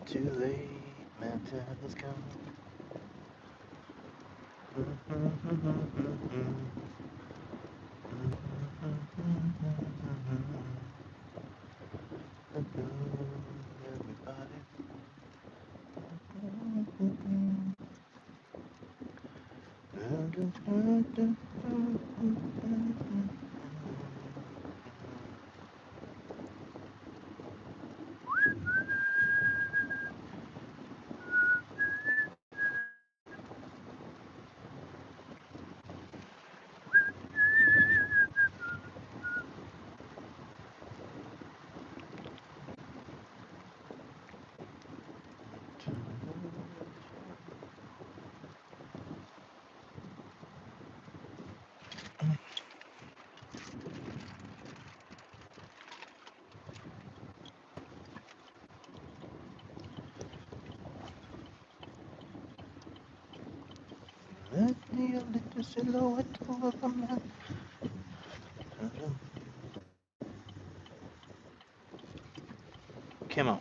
Too late, my time has come. Everybody. Let me a little silhouette of a man. Come on.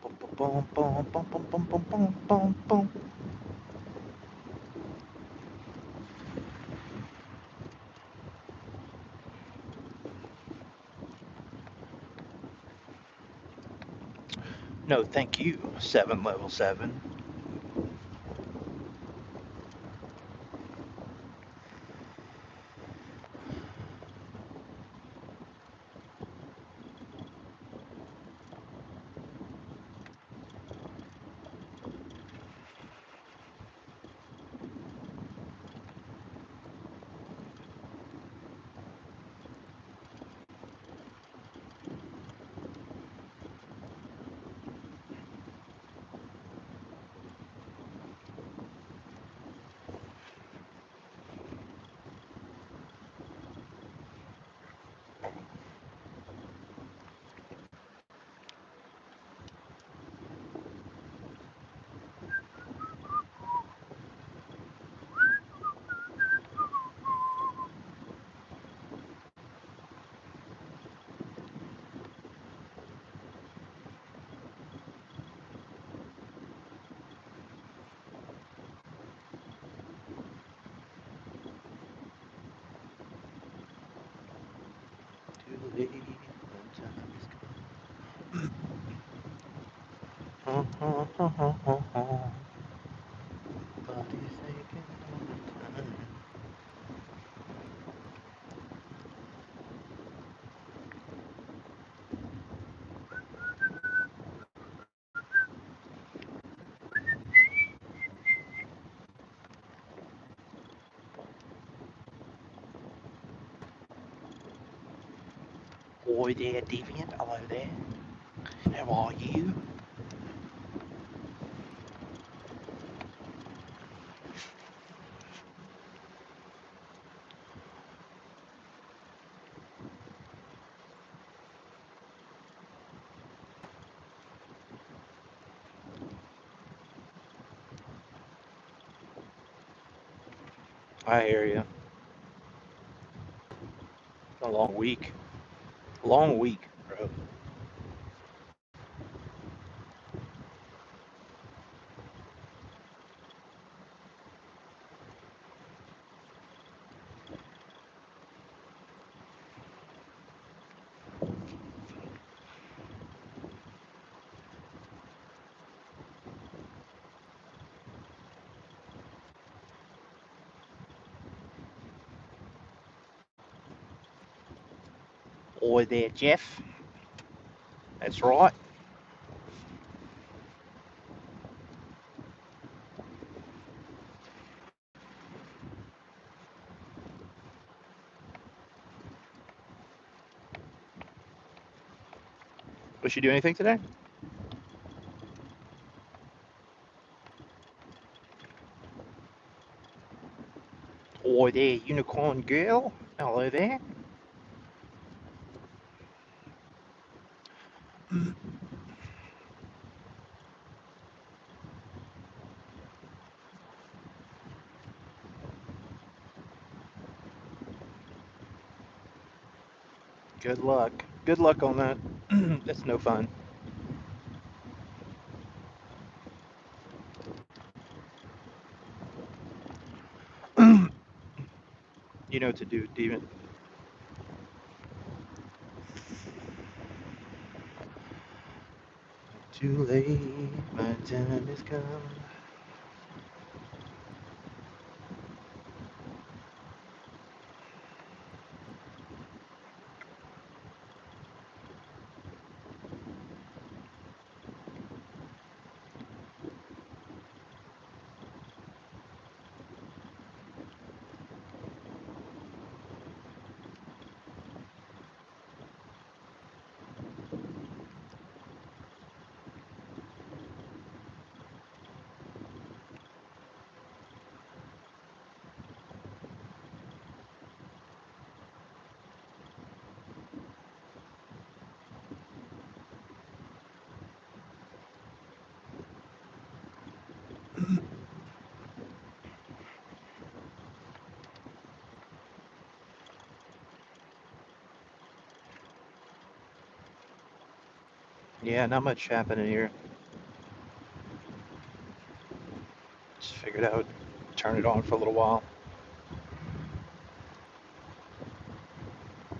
Boom, boom, boom, boom, boom, boom, boom, boom, boom. No, thank you, 7 level 7. late, my time is come. Body's aching all the time. Oi there, Deviant. Hello there. How are you? I hear you. A long week. Long week, bro. Oi there, Jeff. That's right. Was she do anything today? Oi there, unicorn girl. Hello there. Good luck. Good luck on that. That's no fun. You know what to do, Steven. Too late, my time has come. Yeah, not much happening here. Just figured out, turn it on for a little while.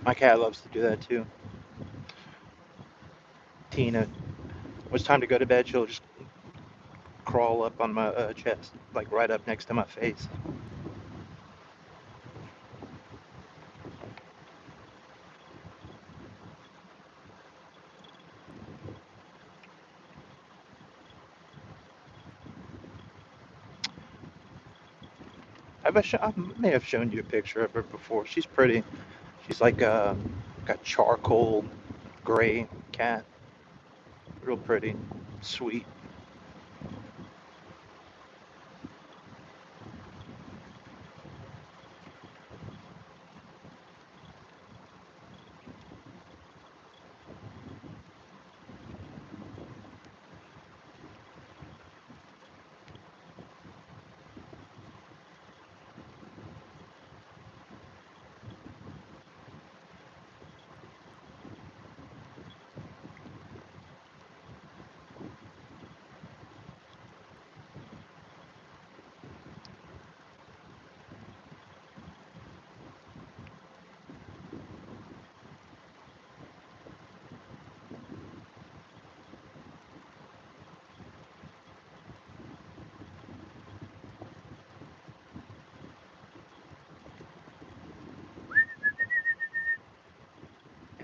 My cat loves to do that too. Tina, when it's time to go to bed, she'll just crawl up on my chest, like right up next to my face. I may have shown you a picture of her before. She's pretty. She's like got charcoal gray cat. Real pretty. Sweet.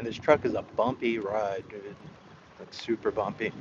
this truck is a bumpy ride, dude. Like super bumpy.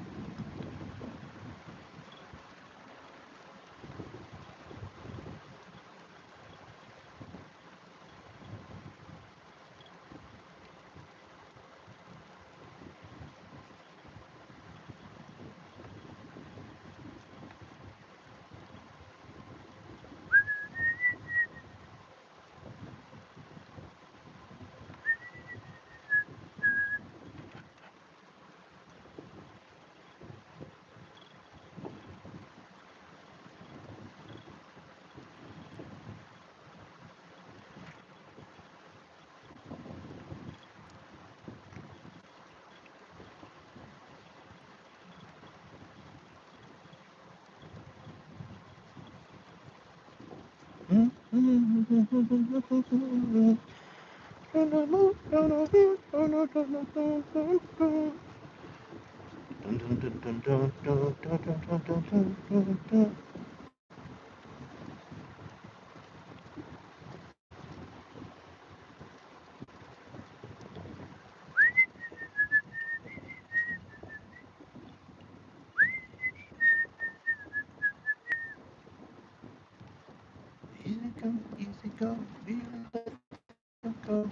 Easy go, feel it, let go.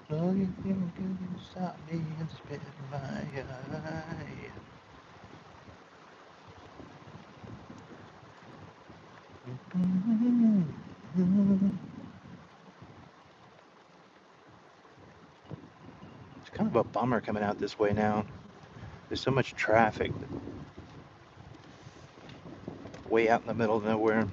No, you can stop me and spit in my eye. It's kind of a bummer coming out this way now. There's so much traffic way out in the middle of nowhere.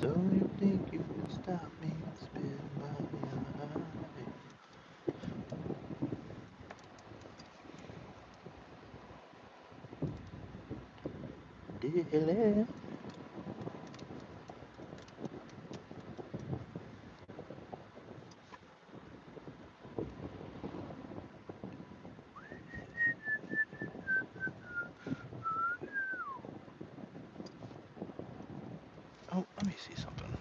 So you think you can stop me and spit in my eye? Dilly. Oh, let me see something.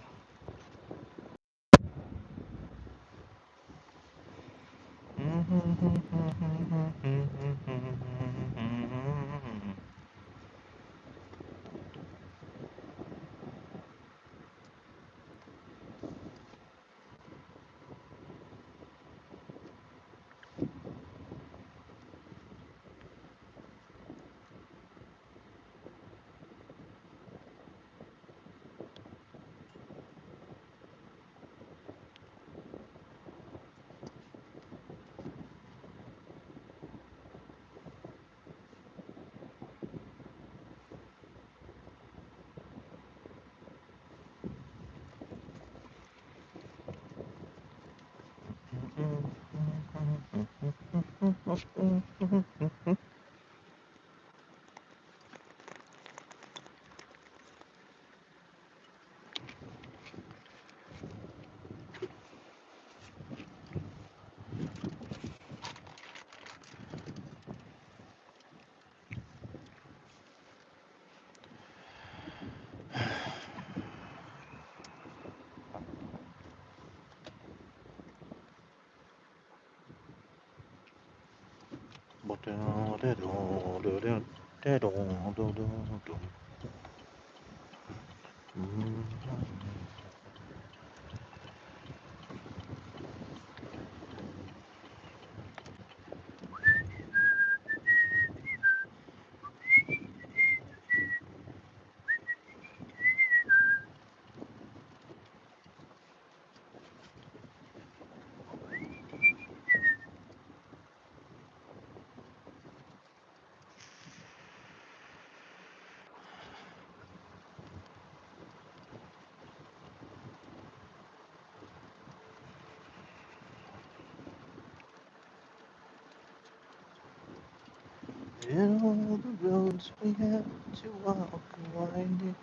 And all the roads we have to walk are winding.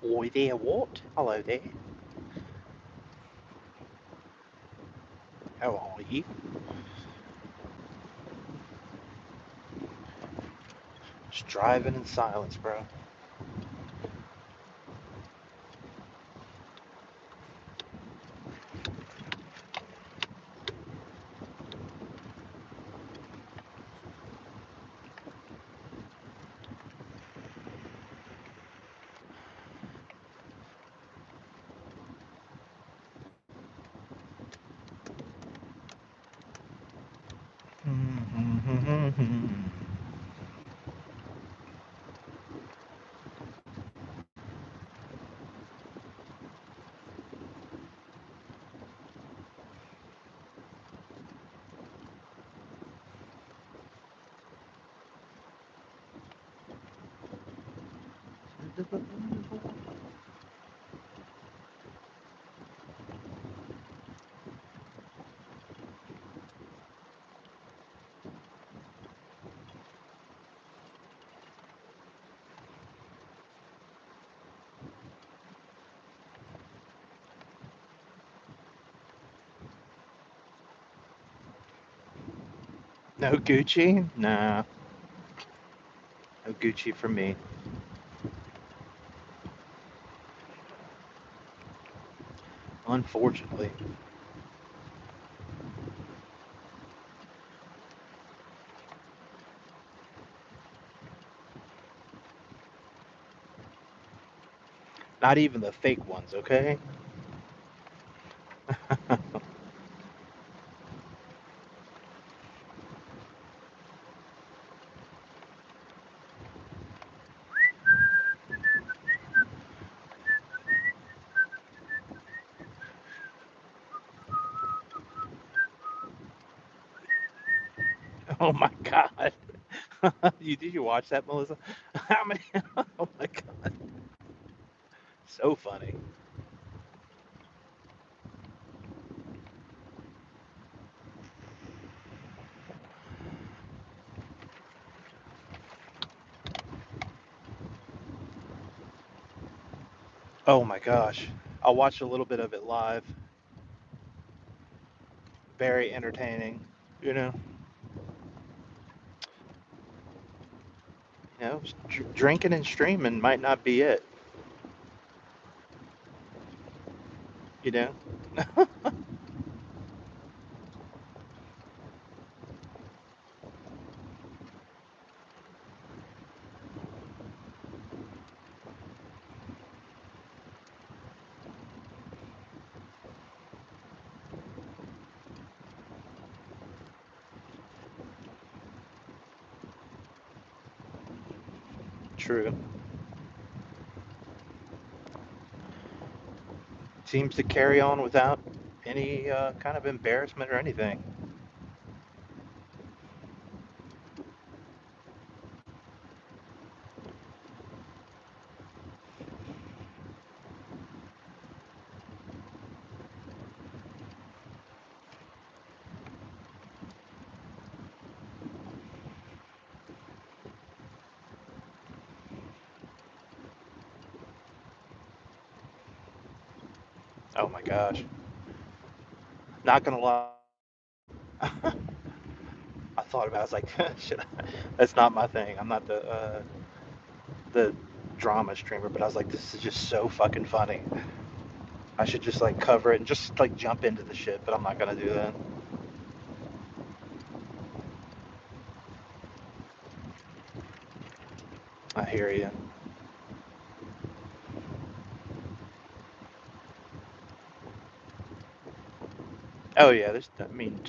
Oi there, what? Hello there. How are you? Just driving in silence, bro. No Gucci? Nah, no Gucci for me. Unfortunately. Not even the fake ones, okay? Oh my god. Did you watch that, Melissa? How many? Oh my god. So funny. Oh my gosh. I watched a little bit of it live. Very entertaining. You know, drinking and streaming might not be it. You know. true. Seems to carry on without any kind of embarrassment or anything. Oh my gosh. Not gonna lie. I thought about it. I was like, should I? That's not my thing. I'm not the drama streamer, but I was like, this is just so fucking funny. I should just like cover it and just like jump into the shit, but I'm not gonna do that. I hear you. Oh yeah, this. I mean,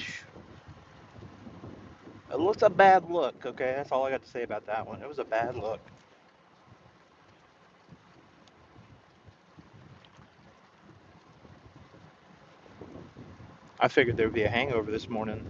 it looks a bad look. Okay, that's all I got to say about that one. It was a bad look. I figured there would be a hangover this morning.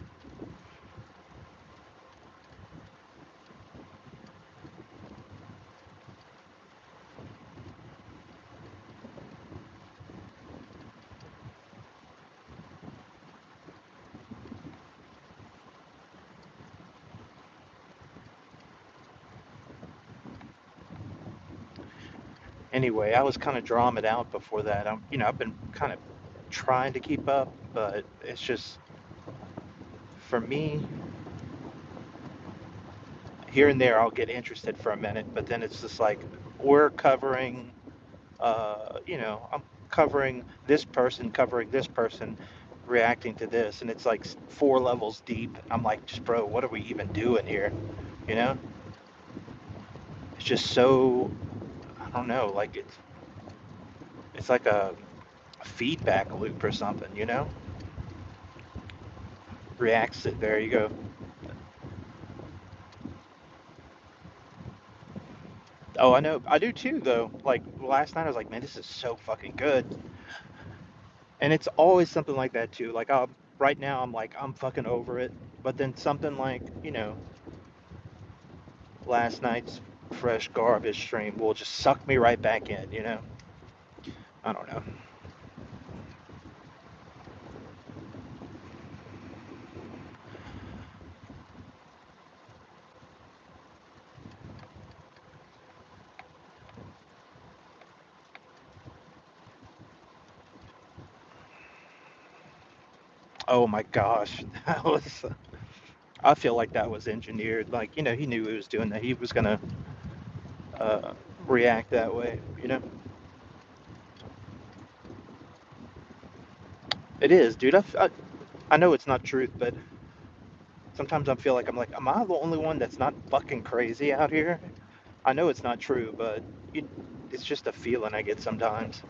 Anyway, I was kind of drawing it out before that. I've been kind of trying to keep up, but it's just for me here and there I'll get interested for a minute, but then it's just like we're covering, I'm covering this person, reacting to this, and it's like four levels deep. I'm like, just bro, what are we even doing here? You know, it's just so I don't know, like it's like a feedback loop or something. Reacts it. There you go. Oh, I know. I do too, though. Like last night, I was like, man, this is so fucking good. And it's always something like that too. Like, right now, I'm like, I'm fucking over it. But then something like, last night's fresh garbage stream will just suck me right back in. I don't know. Oh my gosh, that was. I feel like that was engineered. Like, he knew he was doing that. He was gonna uh, react that way. It is, dude. I know it's not truth, but sometimes I feel like am I the only one that's not fucking crazy out here? I know it's not true, but it, it's just a feeling I get sometimes.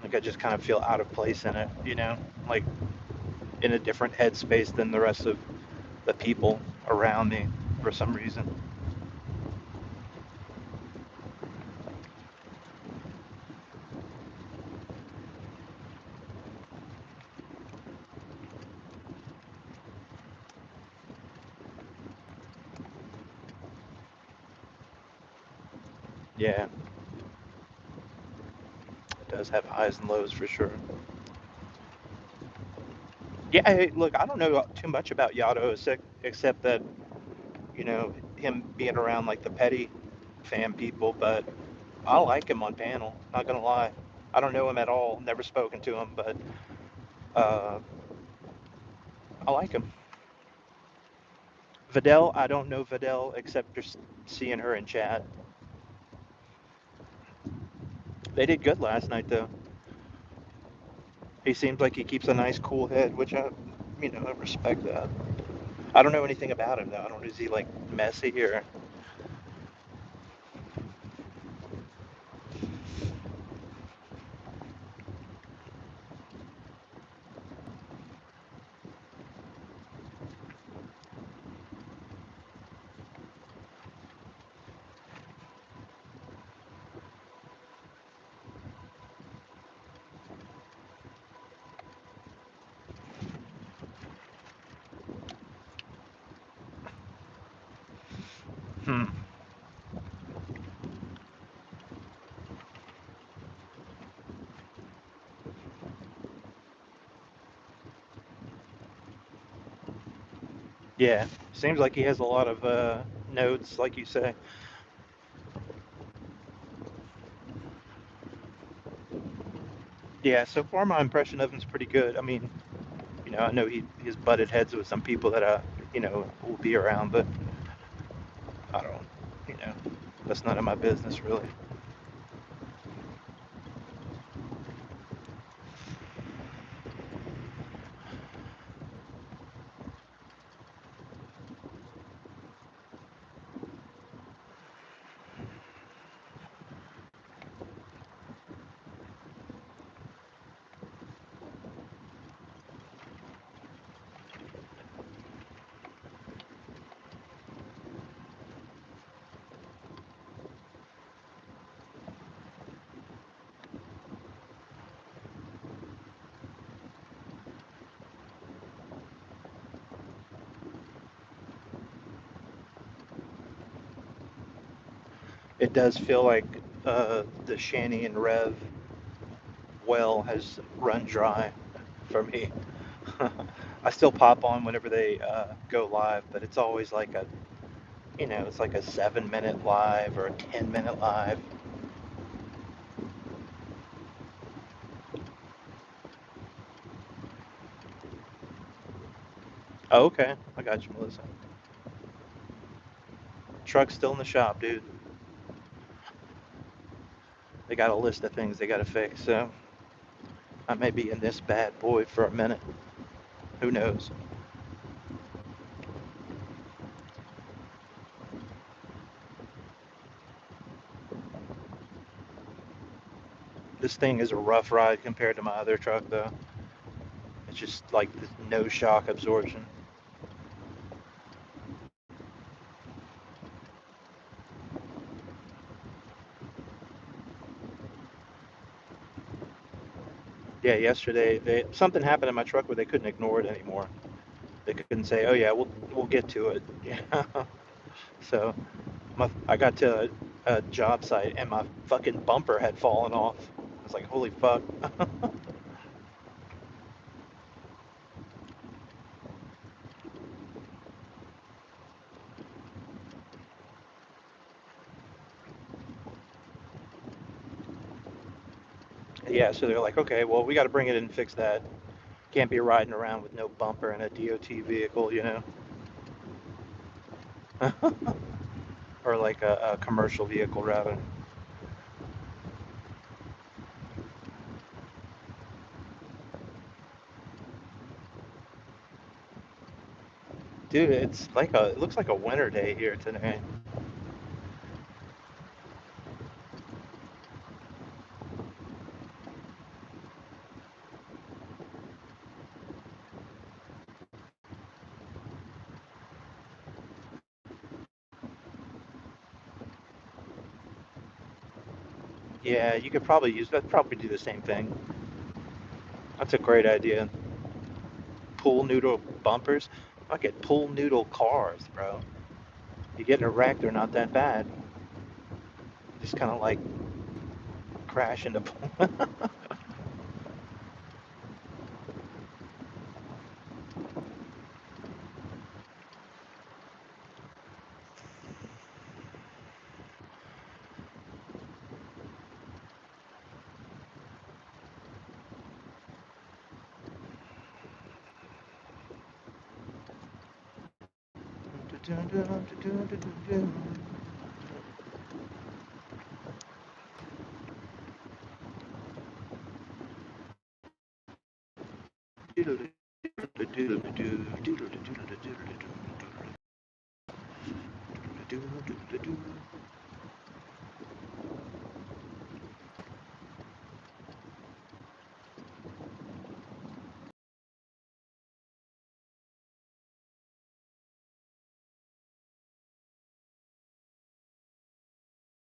Like I just kind of feel out of place in it. Like in a different headspace than the rest of the people around me for some reason. Yeah, it does have highs and lows for sure. Yeah, hey, look, I don't know too much about Yato except that, him being around like the petty fan people, but I like him on panel, not gonna lie. I don't know him at all, never spoken to him, but uh, I like him. Videl, I don't know Videl except just seeing her in chat. They did good last night, though. He seems like he keeps a nice, cool head, which I respect that. I don't know anything about him though. I don't know, is he like messy or? Yeah, seems like he has a lot of notes, like you say. Yeah, so far my impression of him's pretty good. I mean, I know he's butted heads with some people that will be around, but I don't, you know, that's none of my business really. It does feel like the Shanny and Rev well has run dry for me. I still pop on whenever they go live, but it's always like it's like a 7 minute live or a 10 minute live. Oh, okay, I got you, Melissa. Truck's still in the shop, dude. They got a list of things they got to fix, so I may be in this bad boy for a minute. Who knows? This thing is a rough ride compared to my other truck, though. It's just like no shock absorption. Yeah, yesterday something happened in my truck where they couldn't ignore it anymore. They couldn't say, "Oh yeah, we'll get to it." Yeah. So I got to a job site and my fucking bumper had fallen off. I was like, "Holy fuck!" Yeah, so they're like, "Okay, well we got to bring it in and fix that. Can't be riding around with no bumper in a DOT vehicle, you know, or like a commercial vehicle rather." Dude, it looks like a winter day here today. Yeah, you could probably use that. Probably do the same thing. That's a great idea. Pool noodle bumpers. Fuck it, pool noodle cars, bro. You get in a wreck, they're not that bad. Just kind of like crash into.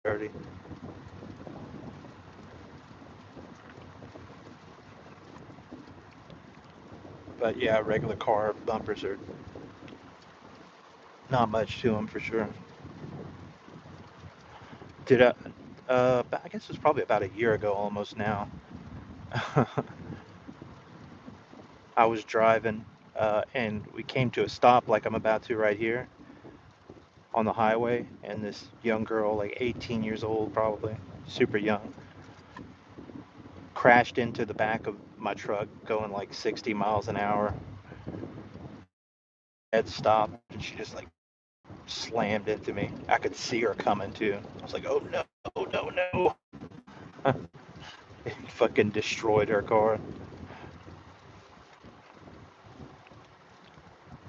Dirty. But yeah, regular car bumpers are not much to them for sure. Did I guess it was probably about a year ago almost now. I was driving and we came to a stop like I'm about to right here on the highway, and this young girl, like 18 years old probably, super young, crashed into the back of my truck going like 60 miles an hour. Had stopped, and she just like slammed into me. I could see her coming too. I was like, oh no, no, no. Fucking destroyed her car.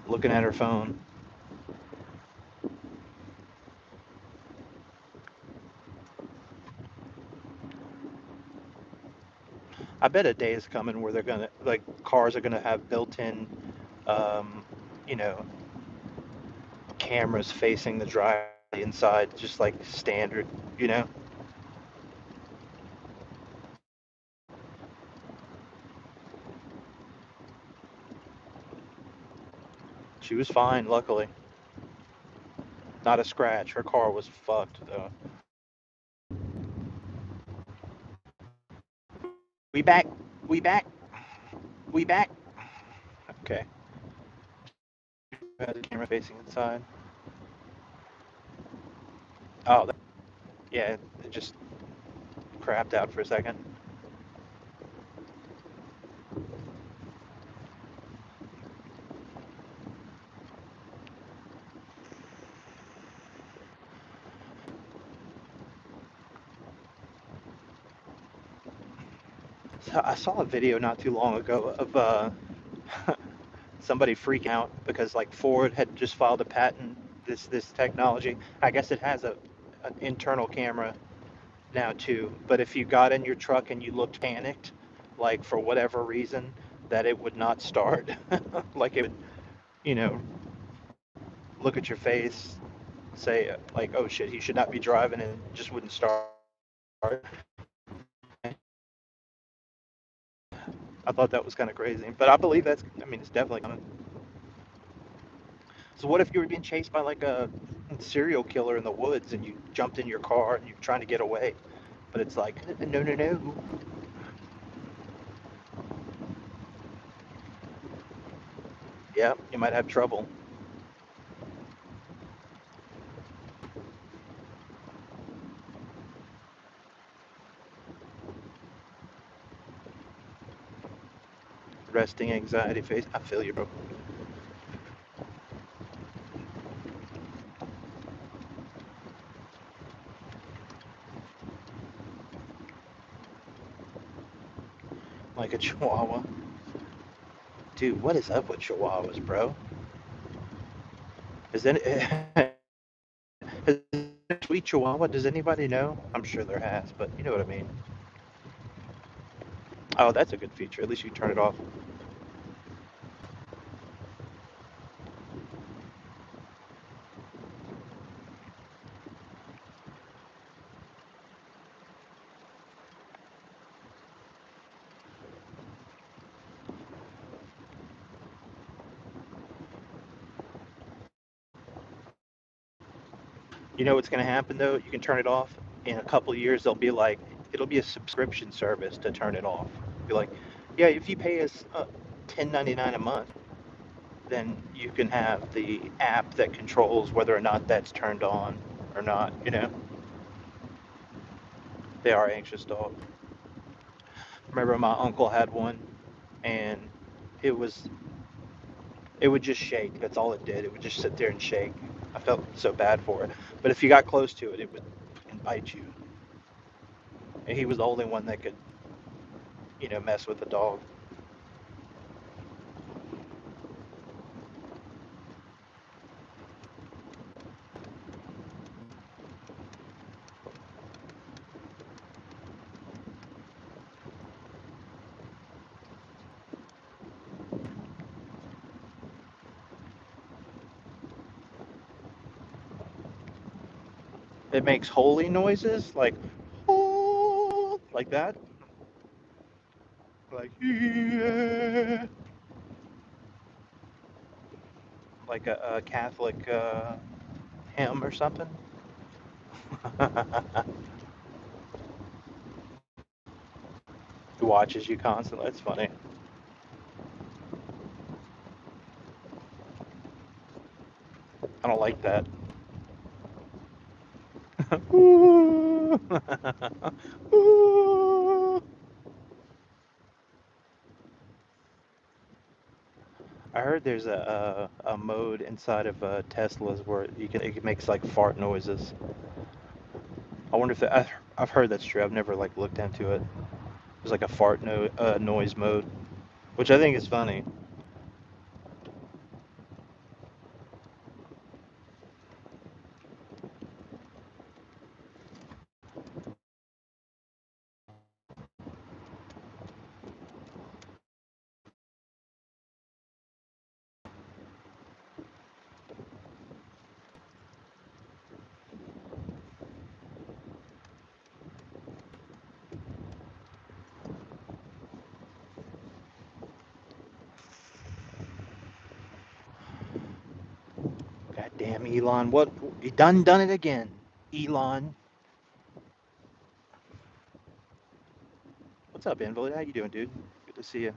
Looking at her phone. I bet a day is coming where they're gonna, like, cars are gonna have built-in, um, you know, cameras facing the driver inside, just like standard, you know. She was fine, luckily. Not a scratch. Her car was fucked though. We back. We back. We back. Okay. Had the camera facing inside. Oh, yeah. It just crapped out for a second. So I saw a video not too long ago of somebody freaking out because like Ford had just filed a patent this technology. I guess it has an internal camera now too. But if you got in your truck and you looked panicked, like for whatever reason, that it would not start. Like it would, you know, look at your face, say like, "Oh shit, he should not be driving," and it just wouldn't start. I thought that was kind of crazy, but I believe that's. I mean, it's definitely coming. So what if you were being chased by like a serial killer in the woods and you jumped in your car and you're trying to get away, but it's like, no, no, no. Yeah, you might have trouble. Resting anxiety face. I feel you, bro. Like a chihuahua. Dude, what is up with chihuahuas, bro? Is any has a sweet chihuahua? Does anybody know? I'm sure there has, but you know what I mean. Oh, that's a good feature. At least you turn it off. You know what's going to happen though? You can turn it off. In a couple of years, they'll be like, it'll be a subscription service to turn it off. Be like, yeah, if you pay us $10.99 a month, then you can have the app that controls whether or not that's turned on or not. You know, they are anxious dog. Remember, my uncle had one, and it was it would just shake. That's all it did. It would just sit there and shake. I felt so bad for it. But if you got close to it, it would fucking bite you. And he was the only one that could, mess with the dog. It makes holy noises, like, oh, like that, like, yeah, like a Catholic hymn or something. He watches you constantly. That's funny. kind of like that. Ooh. Ooh. I heard there's a mode inside of Teslas where it makes like fart noises. I wonder if I've heard that's true. I've never like looked into it. There's like a fart noise mode, which I think is funny. God damn Elon, what he done it again. Elon, what's up, Invalid? How you doing, dude? Good to see you.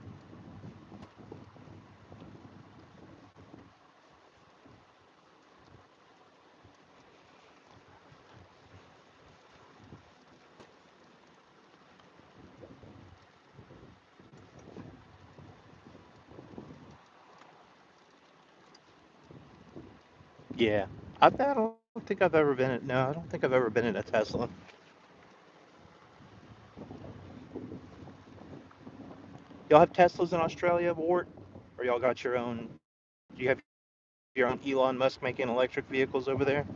Yeah, I don't think I've ever been in. No, I don't think I've ever been in a Tesla. Y'all have Teslas in Australia, Wart? Or y'all got your own? Do you have your own Elon Musk making electric vehicles over there?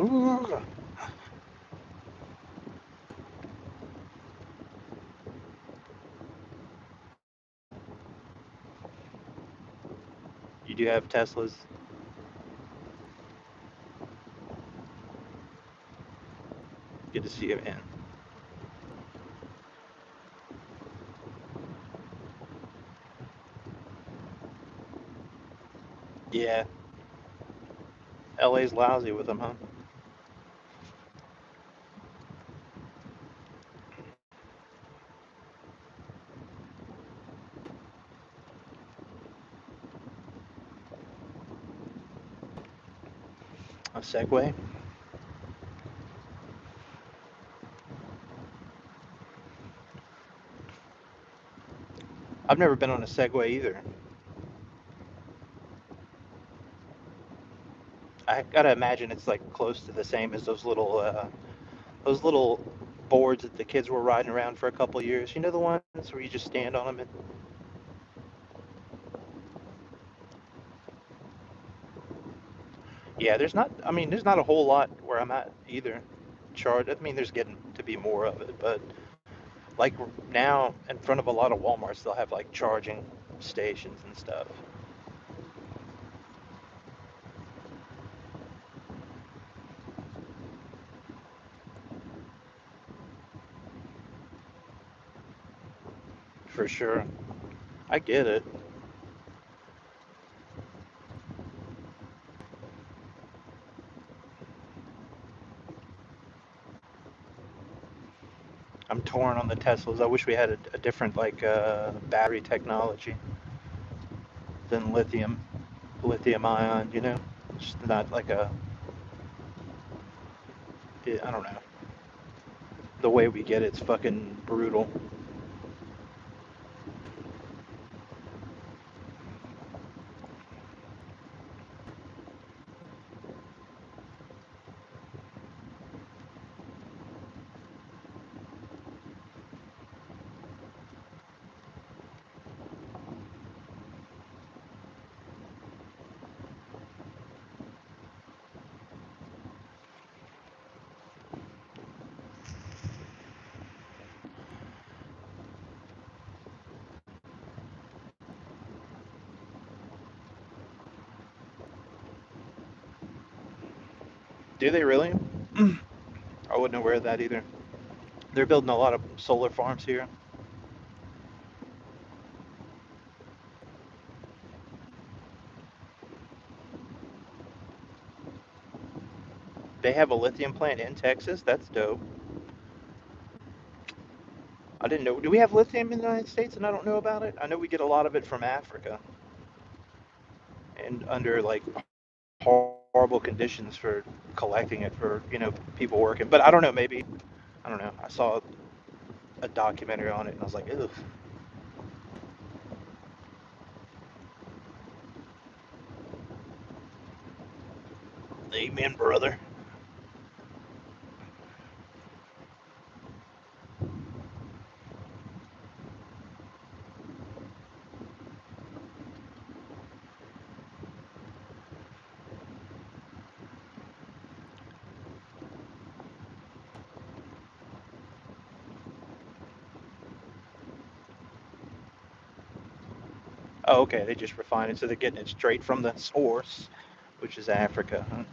Ooh. You do have Teslas. Good to see you, man. Yeah, LA's lousy with them, huh? A Segway? I've never been on a Segway either. I gotta imagine it's like close to the same as those little boards that the kids were riding around for a couple of years. You know the ones where you just stand on them and yeah, there's not a whole lot where I'm at either. Charge. I mean, there's getting to be more of it, but like now in front of a lot of Walmarts, they'll have like charging stations and stuff. For sure. I get it. I'm torn on the Teslas. I wish we had a different like battery technology than lithium ion. Just not like I don't know. The way we get it's fucking brutal. Do they really? I wasn't aware of that either. They're building a lot of solar farms here. They have a lithium plant in Texas. That's dope. I didn't know. Do we have lithium in the United States and I don't know about it? I know we get a lot of it from Africa and under like horrible conditions for collecting it for, people working. But I don't know, maybe, I don't know. I saw a documentary on it and I was like, ugh, amen, brother. Oh, okay. They just refine it. So they're getting it straight from the source, which is Africa. Huh?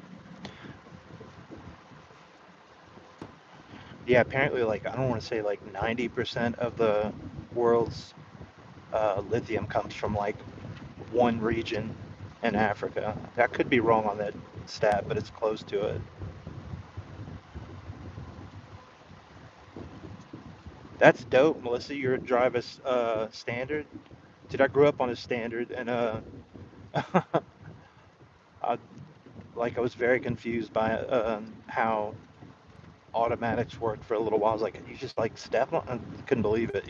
Yeah, apparently, like, I don't want to say like 90% of the world's lithium comes from like one region in Africa. I could be wrong on that stat, but it's close to it. That's dope, Melissa. You're a drive a standard. Dude, I grew up on a standard, and I I was very confused by how automatics worked for a little while. I was like, you just like step on? I couldn't believe it.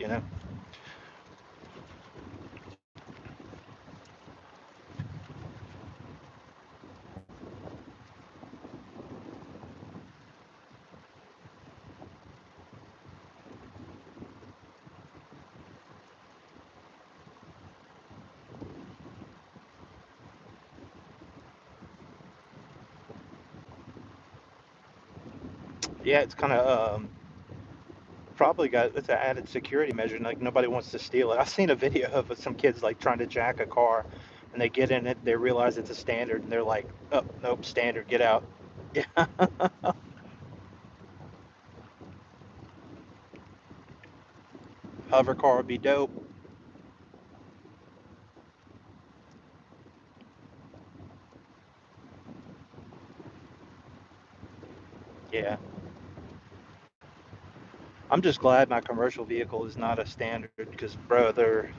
Yeah, it's kind of probably got it's an added security measure. Like nobody wants to steal it. I've seen a video of some kids like trying to jack a car, and they get in it, they realize it's a standard, and they're like, oh nope, standard, get out. Yeah, hover car would be dope. Yeah, I'm just glad my commercial vehicle is not a standard because, brother,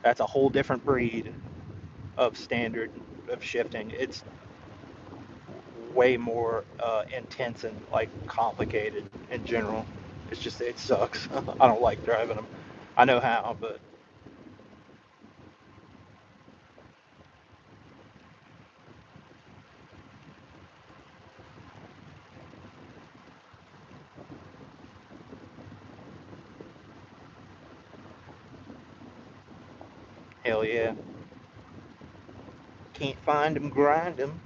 that's a whole different breed of standard of shifting. It's way more intense and like complicated in general. It's just it sucks. I don't like driving them. I know how, but hell yeah, can't find them, grind them.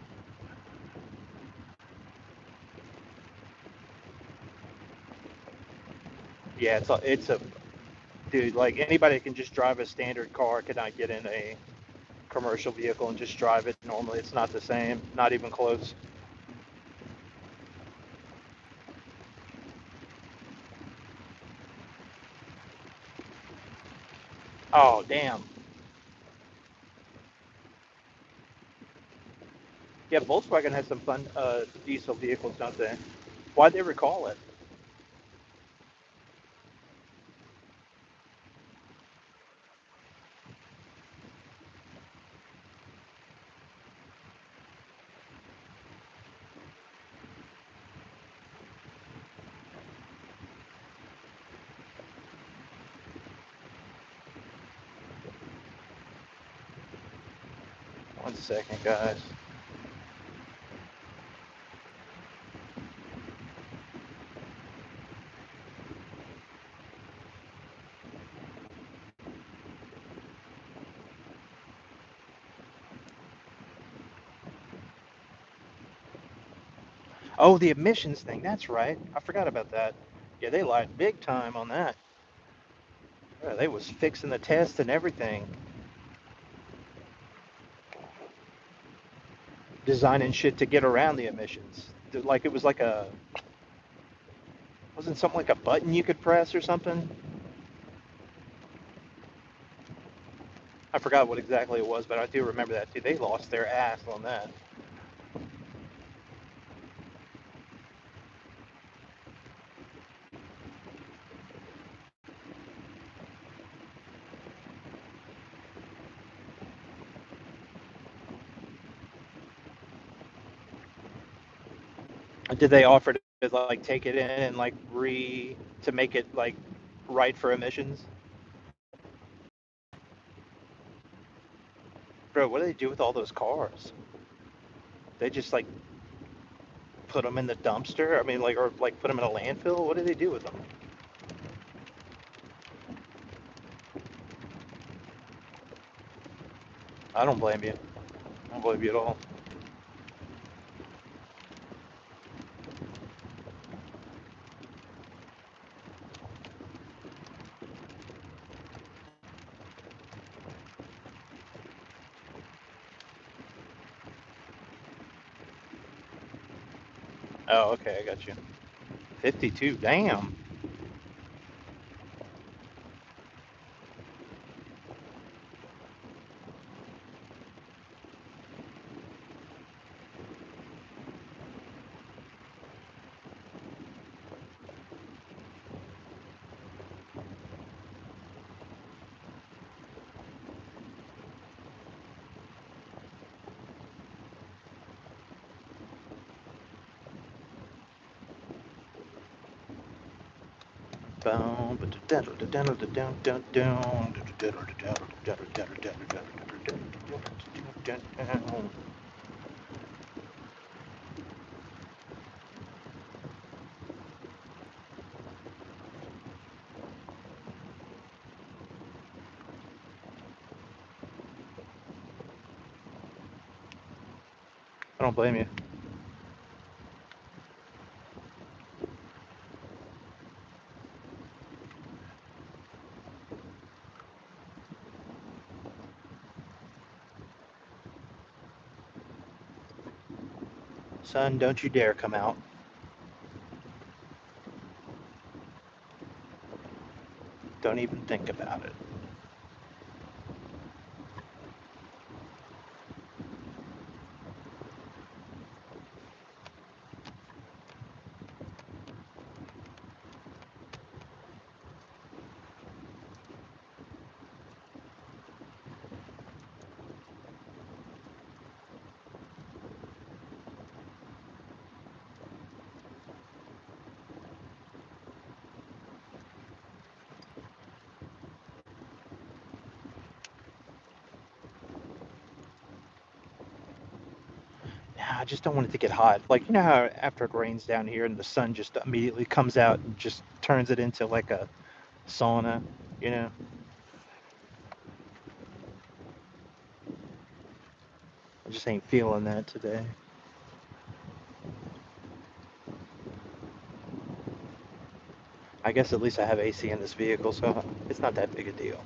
Yeah, it's a dude. Like anybody that can just drive a standard car cannot get in a commercial vehicle and just drive it normally. It's not the same, not even close. Oh damn. Yeah, Volkswagen has some fun diesel vehicles, don't they? Why'd they recall it? 1 second, guys. Oh, the emissions thing. That's right. I forgot about that. Yeah, they lied big time on that. Yeah, they was fixing the test and everything, designing shit to get around the emissions. Like it was like a wasn't something like a button you could press or something. I forgot what exactly it was, but I do remember that too. They lost their ass on that. Did they offer to like take it in and like to make it like right for emissions? Bro, what do they do with all those cars? They just like put them in the dumpster? I mean, like, or like put them in a landfill? What do they do with them? I don't blame you. I don't blame you at all. Oh, okay, I got you. 52, damn. I don't blame you. Son, don't you dare come out. Don't even think about it. Yeah, I just don't want it to get hot. Like, you know how after it rains down here and the sun just immediately comes out and just turns it into like a sauna, you know? I just ain't feeling that today. I guess at least I have AC in this vehicle, so it's not that big a deal.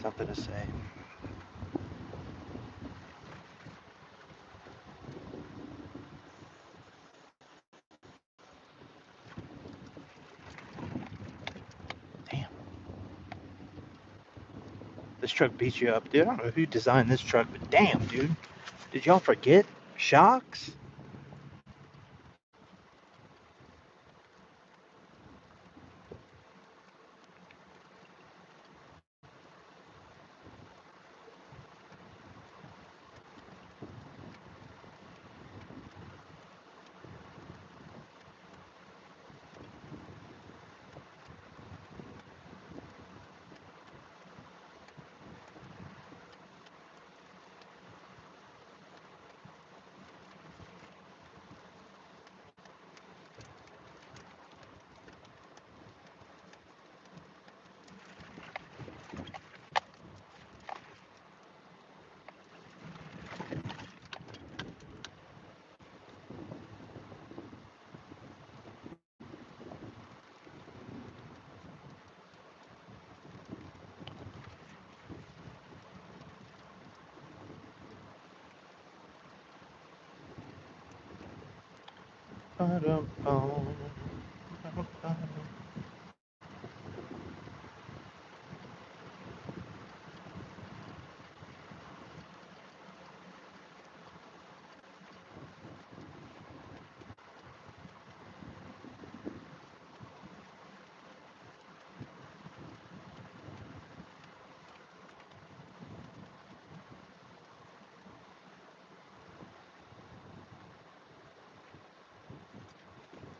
something to say. Damn, this truck beats you up, dude. I don't know who designed this truck, but damn, dude. Did y'all forget shocks?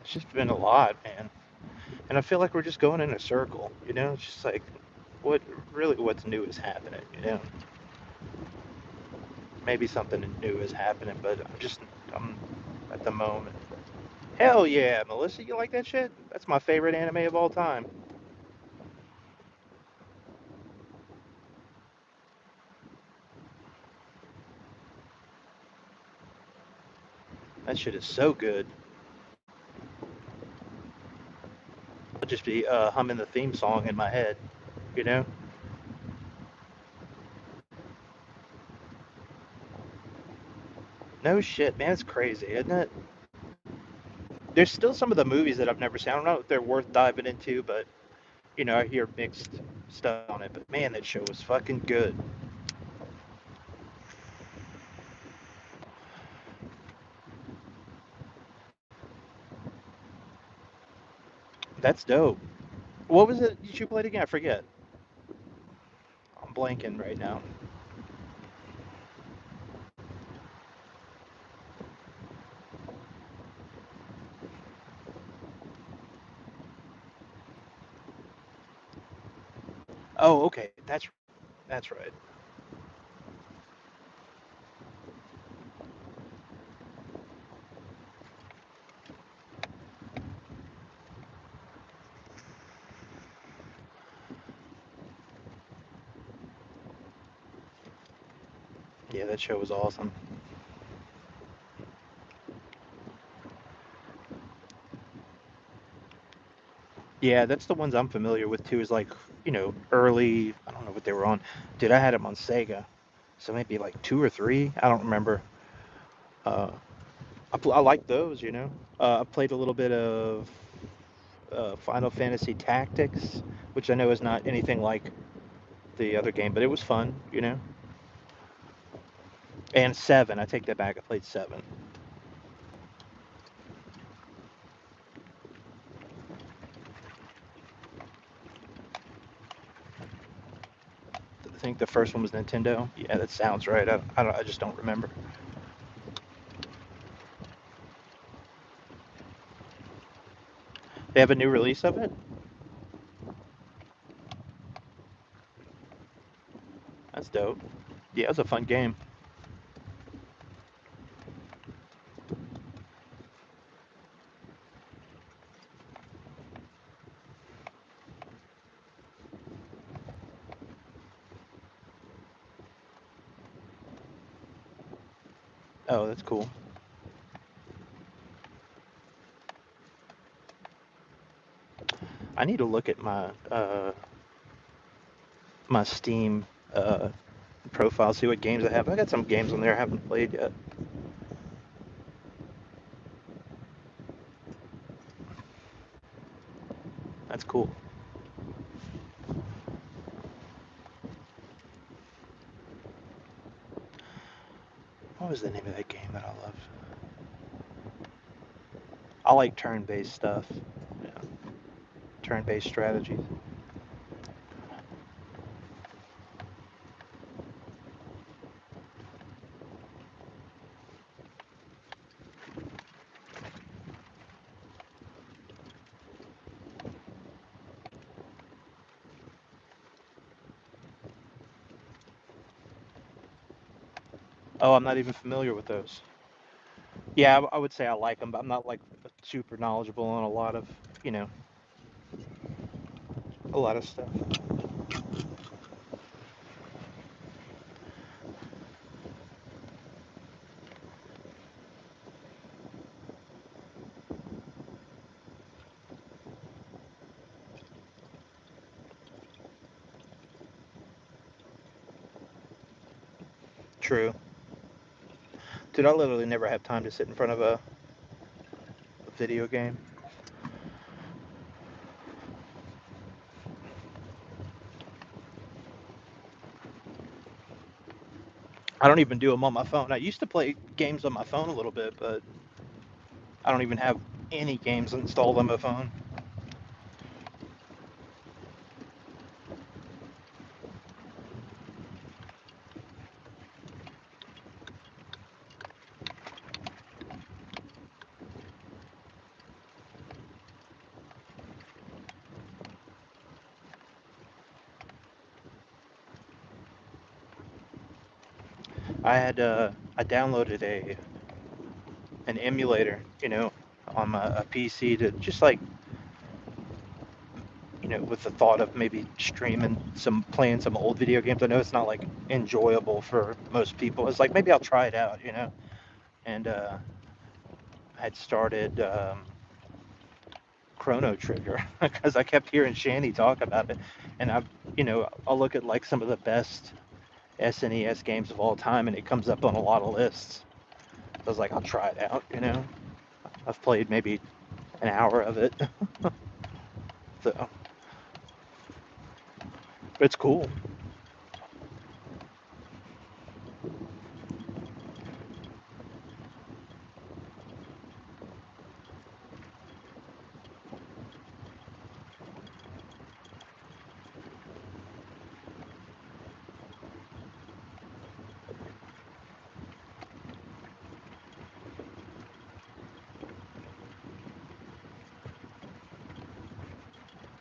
It's just been a lot, man. And I feel like we're just going in a circle, you know? It's just like, what really what's new is happening, you know? Maybe something new is happening, but I'm at the moment. Hell yeah, Melissa, you like that shit? That's my favorite anime of all time. That shit is so good. I'll just be humming the theme song in my head, you know? No shit, man, it's crazy, isn't it? There's still some of the movies that I've never seen. I don't know if they're worth diving into, but you know, I hear mixed stuff on it. But man, that show was fucking good. That's dope. What was it you played again? I forget. I'm blanking right now. Oh, okay. That's right. Yeah, that show was awesome. Yeah, that's the ones I'm familiar with too. Is like early. I don't know what they were on. Dude, I had them on Sega, so maybe like two or three. I don't remember. Uh, I like those. I played a little bit of Final Fantasy Tactics, which I know is not anything like the other game, but it was fun. And seven. I take that back. I played seven. I think the first one was Nintendo. Yeah, that sounds right. I just don't remember. They have a new release of it. That's dope. Yeah, it was a fun game. Oh, that's cool. I need to look at my my Steam profile, see what games I have. I got some games on there I haven't played yet. That's cool. What was the name of that game that I loved? I like turn-based stuff. Yeah. Turn-based strategies. Oh, I'm not even familiar with those. Yeah, I would say I like them, but I'm not like super knowledgeable on a lot of, you know, a lot of stuff. True. Dude, I literally never have time to sit in front of a video game. I don't even do them on my phone. I used to play games on my phone a little bit, but I don't even have any games installed on my phone. I downloaded an emulator, you know, on a PC to just like, you know, with the thought of maybe playing some old video games. I know it's not like enjoyable for most people. It's like maybe I'll try it out, you know. And I had started Chrono Trigger because I kept hearing Shanny talk about it, and you know, I'll look at like some of the best SNES games of all time, and it comes up on a lot of lists. So I was like, I'll try it out, you know. I've played maybe an hour of it, so but it's cool.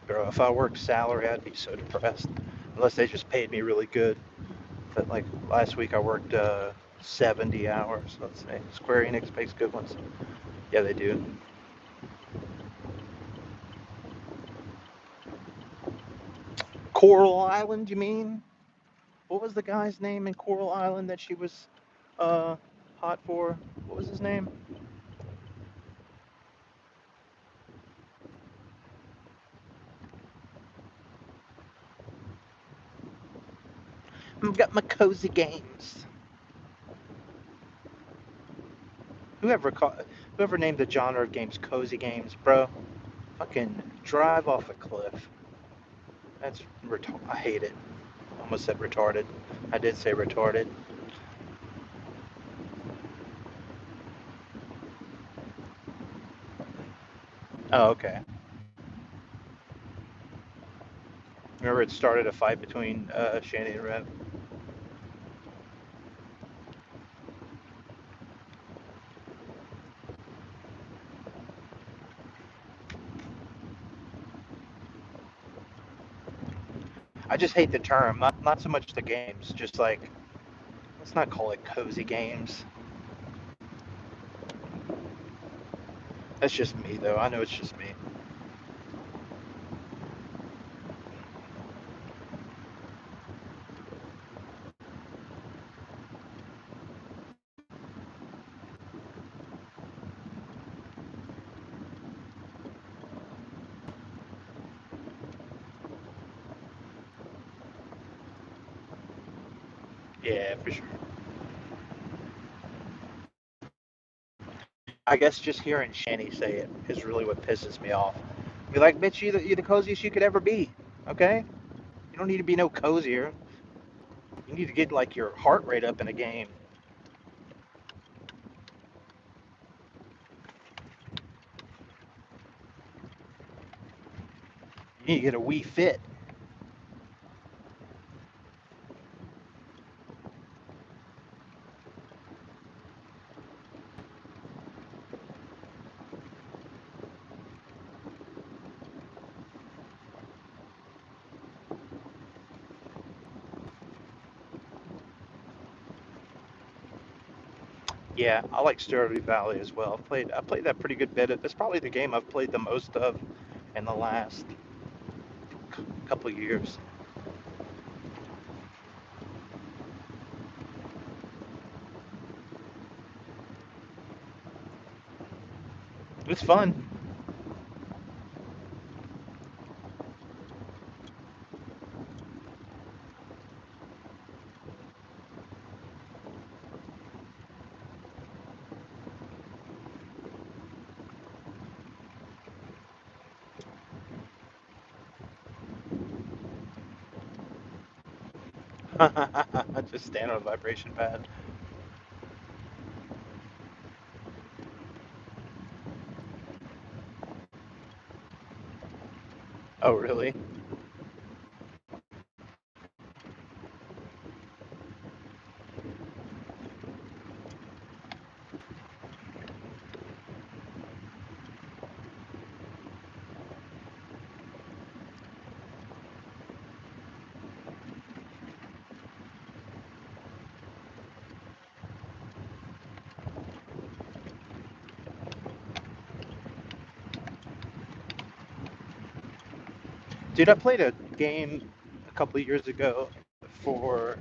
Bro, if I worked salary, I'd be so depressed. Unless they just paid me really good. But like last week, I worked 70 hours. Let's say Square Enix makes good ones. Yeah, they do. Coral Island, you mean? What was the guy's name in Coral Island that she was uh, hot for? What was his name? I've got my cozy games. Whoever whoever named the genre of games cozy games, bro, fucking drive off a cliff. That's I hate it. Almost said retarded. I did say retarded. Oh, okay. Remember, it started a fight between Shanny and Rev. I just hate the term. Not so much the games. Just like let's not call it cozy games. That's just me, though. I know it's just me. Yeah, for sure. I guess just hearing Shanny say it is really what pisses me off. Be like, bitch, you're the coziest you could ever be. Okay? You don't need to be no cozier. You need to get like your heart rate up in a game. You need to get a Wii Fit. Yeah, I like Stardew Valley as well. I played that pretty good bit. It's probably the game I've played the most of in the last couple of years. It's fun. Just stand on a vibration pad. Oh, really? Dude, I played a game a couple of years ago for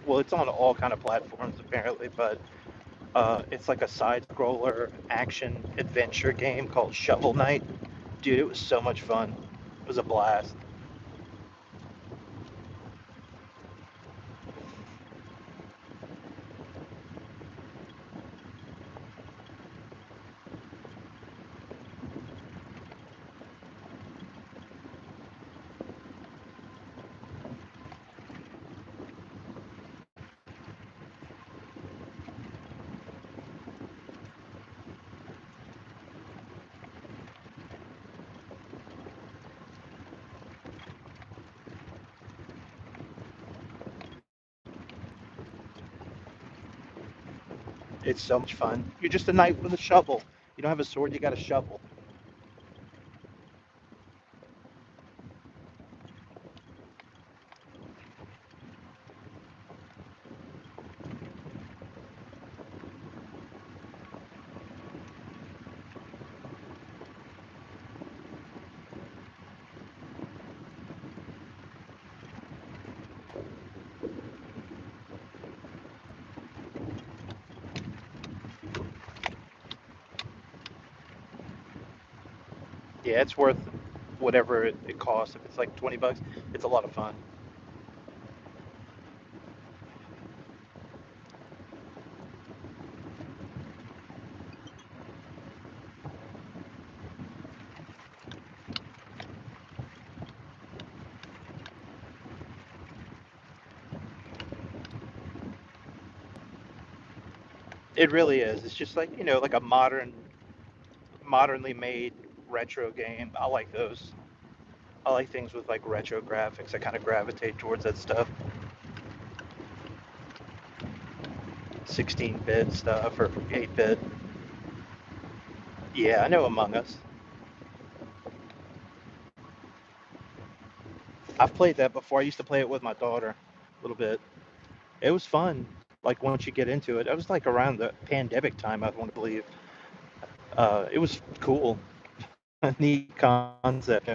well, it's on all kind of platforms apparently, but it's like a side scroller action adventure game called Shovel Knight. Dude, it was so much fun. It was a blast. It's so much fun. You're just a knight with a shovel. You don't have a sword, you got a shovel. Yeah, it's worth whatever it costs. If it's like 20 bucks, it's a lot of fun. It really is. It's just like, like a modernly made retro game. I like those. I like things with like retro graphics. I kind of gravitate towards that stuff. 16-bit stuff or 8-bit. Yeah, I know Among Us. I've played that before. I used to play it with my daughter a little bit. It was fun. Like once you get into it, it was like around the pandemic time, I want to believe. It was cool, a neat concept,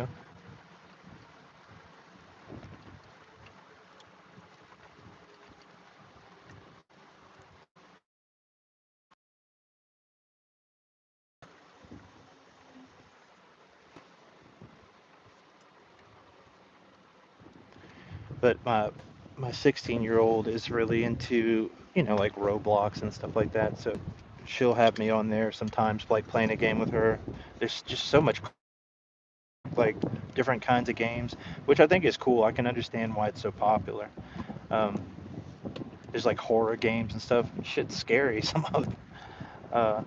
But my my 16-year-old is really into, like Roblox and stuff like that. So she'll have me on there sometimes, like playing a game with her. There's just so much like different kinds of games, which I think is cool. I can understand why it's so popular. Um, there's like horror games and stuff. Shit's scary. Some of it. Uh,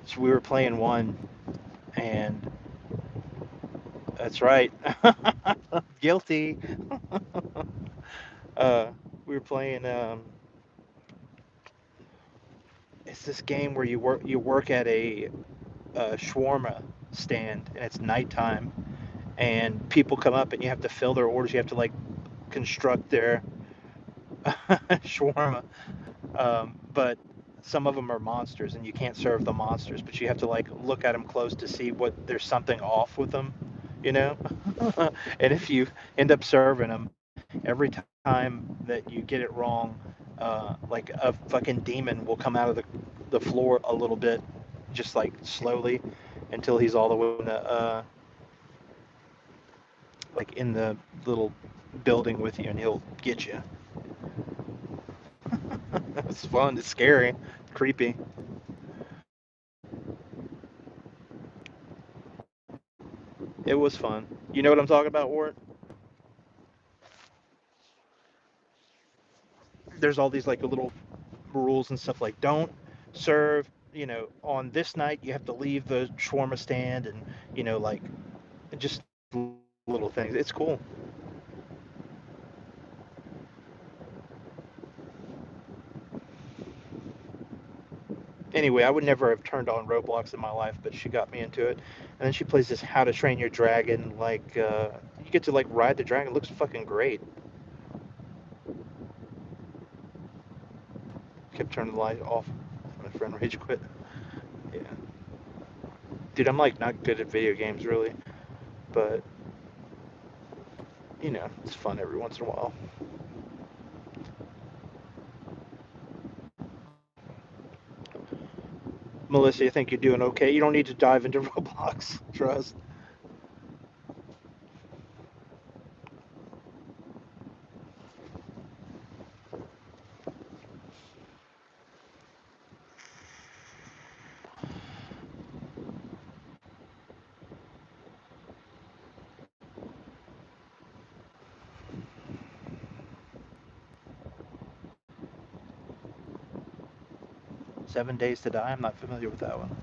so we were playing one, and that's right. Guilty. uh, we were playing. It's this game where you work at a shawarma stand, and it's nighttime, and people come up, and you have to fill their orders. You have to like construct their shawarma, but some of them are monsters, and you can't serve the monsters, but you have to like look at them close to see what there's something off with them, you know. And if you end up serving them, every time that you get it wrong, like a fucking demon will come out of the floor a little bit, just like slowly, until he's all the way in the little building with you, and he'll get you. It's fun. It's scary, creepy. It was fun. You know what I'm talking about, Ward? There's all these like little rules and stuff, like don't serve, on this night you have to leave the shawarma stand, and like just little things. It's cool. Anyway, I would never have turned on Roblox in my life, but she got me into it. And then she plays this How to Train Your Dragon. Like you get to like ride the dragon. It looks fucking great. Kept turning the light off. My friend rage quit. Yeah, dude, I'm like not good at video games really, but it's fun every once in a while. Melissa, I think you're doing okay. You don't need to dive into Roblox. Trust. 7 Days to Die. I'm not familiar with that one.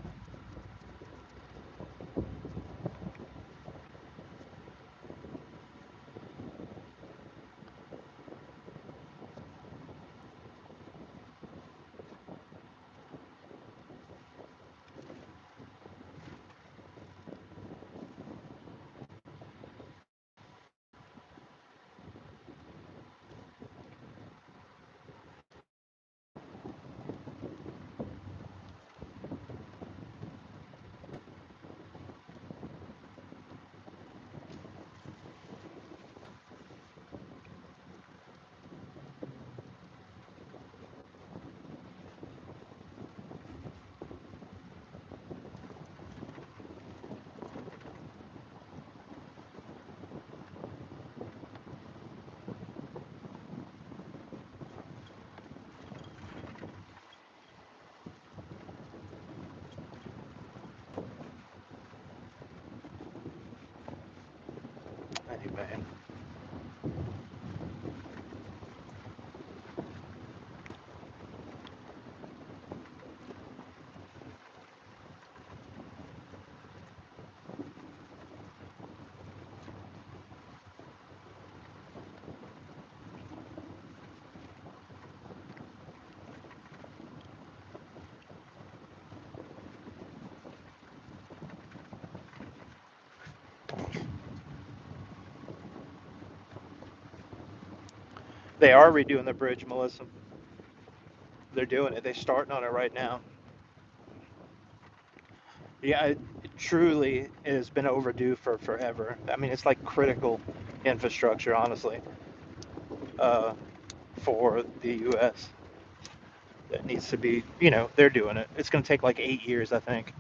90 million. They are redoing the bridge, Melissa. They're doing it. They're starting on it right now. Yeah, it truly has been overdue for forever. I mean, it's like critical infrastructure, honestly, uh, for the U.S. That needs to be, they're doing it. It's going to take like 8 years, I think.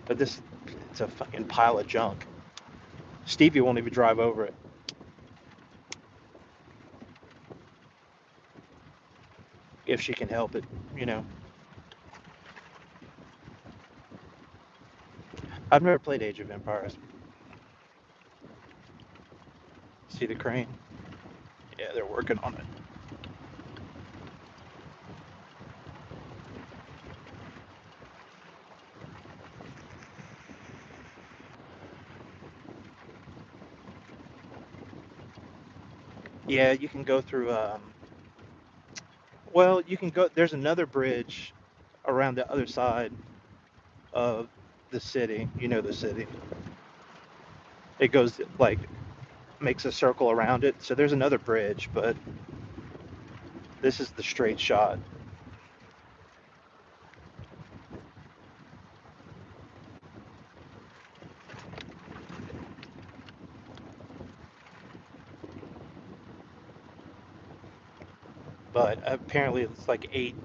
But it's a fucking pile of junk. Stevie won't even drive over it. if she can help it. You know, I've never played Age of Empires. See the crane? Yeah, they're working on it. Yeah, you can go through. Well, you can go. There's another bridge around the other side of the city. You know the city. It goes like makes a circle around it. So there's another bridge, but this is the straight shot. But apparently it's like 8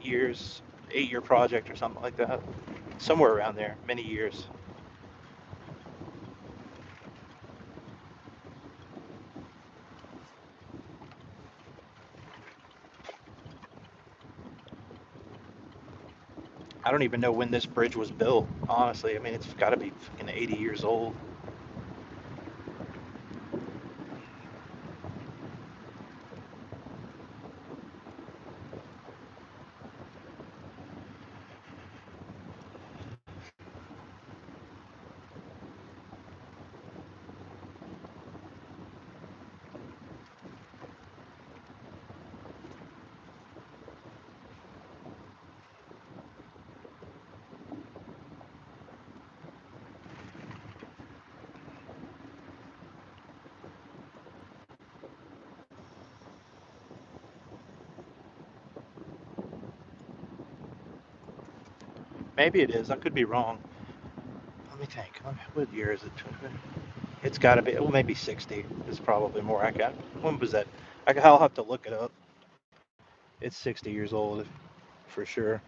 years, 8 year project or something like that. Somewhere around there, many years. I don't even know when this bridge was built. Honestly, I mean it's got to be fucking 80 years old. Maybe it is. I could be wrong. Let me think. What year is it? It's got to be. Well, maybe 60 is probably more accurate. When was that? I'll have to look it up. It's 60 years old for sure.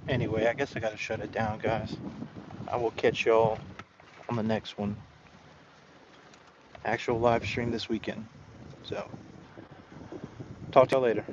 Anyway, I guess I got to shut it down, guys. I will catch y'all on the next one. Actual live stream this weekend. So, talk to y'all later.